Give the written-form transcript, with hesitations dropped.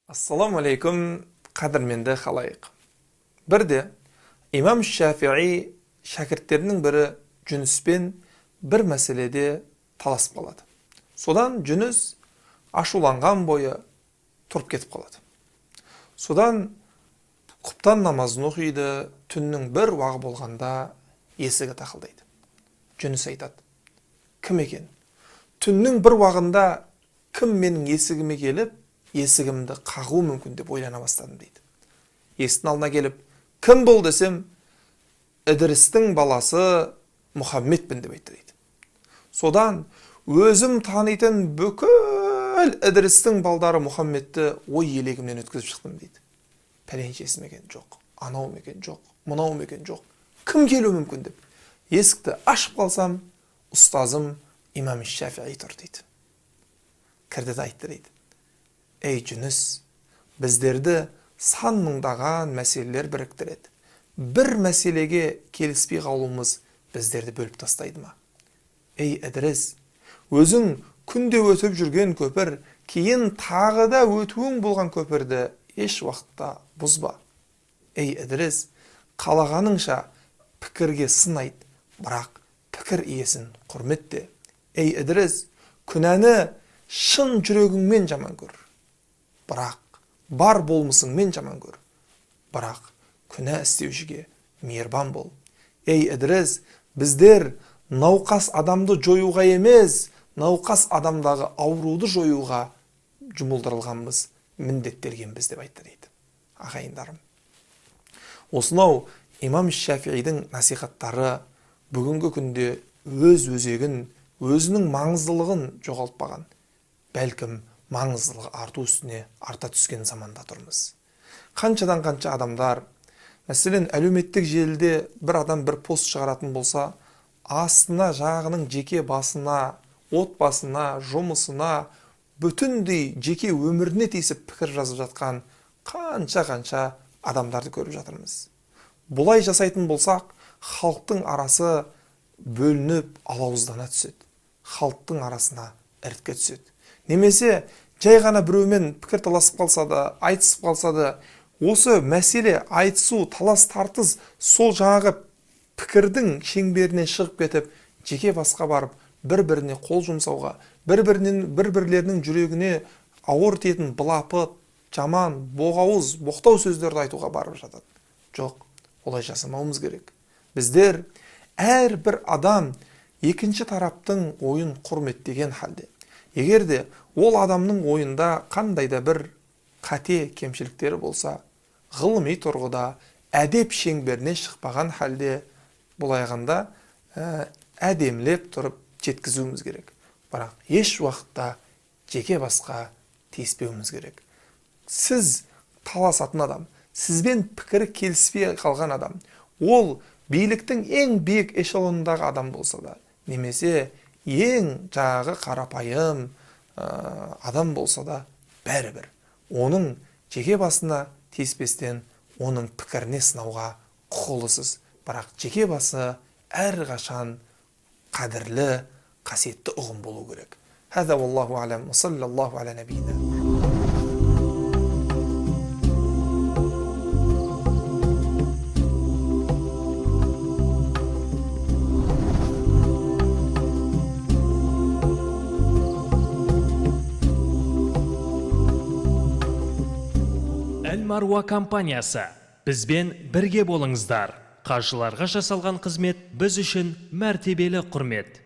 Ассаламу алейкум, қадірменді халайық. Бірде имам Шафиғи шәкірттерінің бірі Жүніспен бір мәселеде таласып қалады. Содан Жүніс ашуланған бойы тұрып кетіп қалады. Содан құптан намазын оқиды, түннің бір уағы болғанда есігі тақылдайды. Жүніс айтады: кім екен? Түннің бір уағында кім менің есігіме келіп, есігімді қағу мүмкін деп ойлана бастадым дейді. Есіктің алдына келіп, кім бұл десем, Ідрістің баласы Мұхаммедпін деп айтты дейді. Содан өзім танитын бүкіл Ідрістің балдары Мұхаммедті ой елегімнен өткізіп шықтым дейді. Пәленшесі ме екен? Жоқ. Анау ме екен? Жоқ. Мынау ме екен? Жоқ. Кім келуі мүмкін деп. Есікті ашып қалсам, ұстазым имам Шафиғи тұр дейді. Кірді де айтты дейді: ей Жүніс, біздерді сан мыңдаған мәселелер біріктіреді. Бір мәселеге келіспей қалуымыз біздерді бөліп тастайды ма? Ей Ідріс, өзің күнде өтіп жүрген көпір, кейін тағы да өтуің болған көпірді еш уақытта бұзба. Ей Ідріс, қалағаныңша пікірге сын айт, бірақ пікір иесін құрметте. Ей Ідріс, күнәні шын жүрегіңмен жаман көр, бірақ бар болмысыңмен жаман көр, бірақ күнә істеушіге мейірбан бол. Ей Ідріс, біздер науқас адамды жоюға емес, науқас адамдағы ауруды жоюға жұмылдырылғанбыз, міндеттелгенбіз деп айтты дейді. Ағайындарым, осынау имам Шафиғидің насихаттары бүгінгі күнде өз өзегін, өзінің маңыздылығын жоғалтпаған, бәлкім маңыздылығы арту үстіне арта түскен заманда тұрмыз. Қаншадан қанша адамдар, мәселен әлеуметтік желіде бір адам бір пост шығаратын болса, астына жағының жеке басына, отбасына, жұмысына, бүтіндей жеке өміріне тиісіп пікір жазып жатқан қанша адамдарды көріп жатырмыз. Бұлай жасайтын болсақ, халықтың арасы бөлініп алауыздана түседі. Халықтың арасына іріткі түседі. Немесе жай ғана біреумен пікір таласып қалса да, айтысып қалса да, осы мәселе айтысу, талас тартыс сол жаңағы пікірдің шеңберінен шығып кетіп, жеке басқа барып, бір-біріне қол жұмсауға, бір-бірлерінің жүрегіне ауыр тиетін былапыт, жаман, боғауыз, боқтау сөздерді айтуға барып жатады. Жоқ, олай жасамауымыз керек. Біздер әрбір адам екінші тараптың ойын құрметтеген халде, егерде ол адамның ойында қандайда бір қате кемшіліктері болса, ғылыми тұрғыда әдеп шеңберіне шықпаған халде, бұлайғанда әдемлеп тұрып жеткізуіміз керек. Бірақ еш уақытта жеке басқа тиіспеуіміз керек. Сіз таласатын адам, сізбен пікірі келіспей қалған адам, ол биліктің ең биік эшелонындағы адам болса да, немесе ең жағы қарапайым адам болса да, бәрібір оның жеке басына тиіспестен оның пікіріне сынауға құқылысыз. Бірақ жеке басы әрқашан қадірлі, қасиетті ұғым болу керек. Хаза валлаху алям, саллаллаху аля набийна. Маруа компаниясы, бізбен бірге болыңыздар. Қажыларға жасалған қызмет біз үшін мәртебелі құрмет.